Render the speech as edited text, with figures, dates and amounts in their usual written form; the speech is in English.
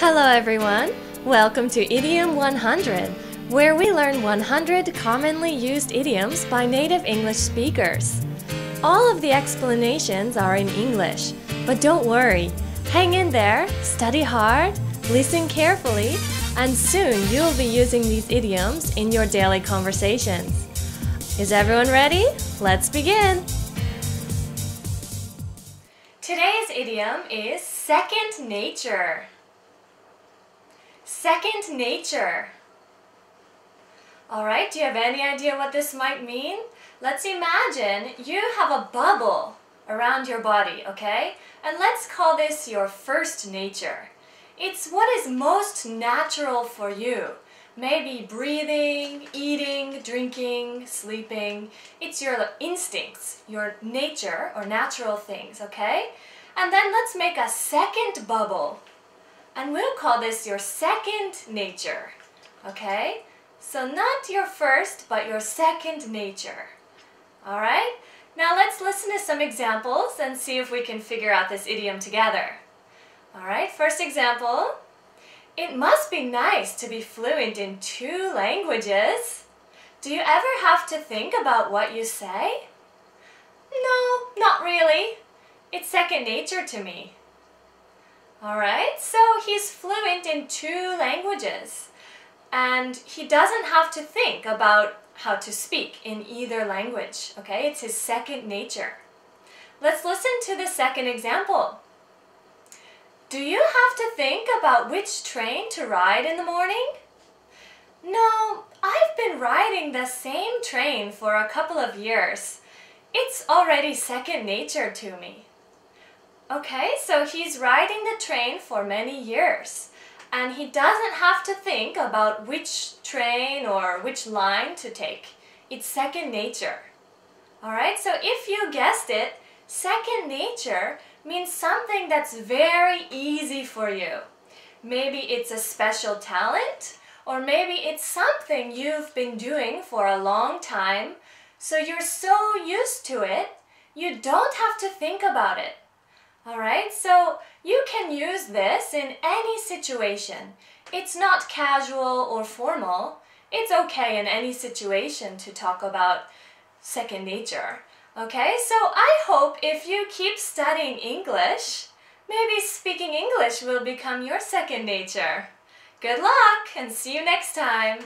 Hello everyone! Welcome to Idiom 100, where we learn 100 commonly used idioms by native English speakers. All of the explanations are in English, but don't worry. Hang in there, study hard, listen carefully, and soon you'll be using these idioms in your daily conversations. Is everyone ready? Let's begin! Today's idiom is second nature. Second nature. Alright, do you have any idea what this might mean? Let's imagine you have a bubble around your body, okay? And let's call this your first nature. It's what is most natural for you. Maybe breathing, eating, drinking, sleeping. It's your instincts, your nature or natural things, okay? And then let's make a second bubble. And we'll call this your second nature, okay? So not your first, but your second nature. Alright? Now let's listen to some examples and see if we can figure out this idiom together. Alright, first example. It must be nice to be fluent in 2 languages. Do you ever have to think about what you say? No, not really. It's second nature to me. Alright, so he's fluent in 2 languages. And he doesn't have to think about how to speak in either language. Okay, it's his second nature. Let's listen to the second example. Do you have to think about which train to ride in the morning? No, I've been riding the same train for a couple of years. It's already second nature to me. Okay, so he's riding the train for many years, and he doesn't have to think about which train or which line to take. It's second nature. Alright, so if you guessed it, second nature means something that's very easy for you. Maybe it's a special talent, or maybe it's something you've been doing for a long time, so you're so used to it, you don't have to think about it. Alright, so you can use this in any situation. It's not casual or formal. It's okay in any situation to talk about second nature. Okay, so I hope if you keep studying English, maybe speaking English will become your second nature. Good luck and see you next time!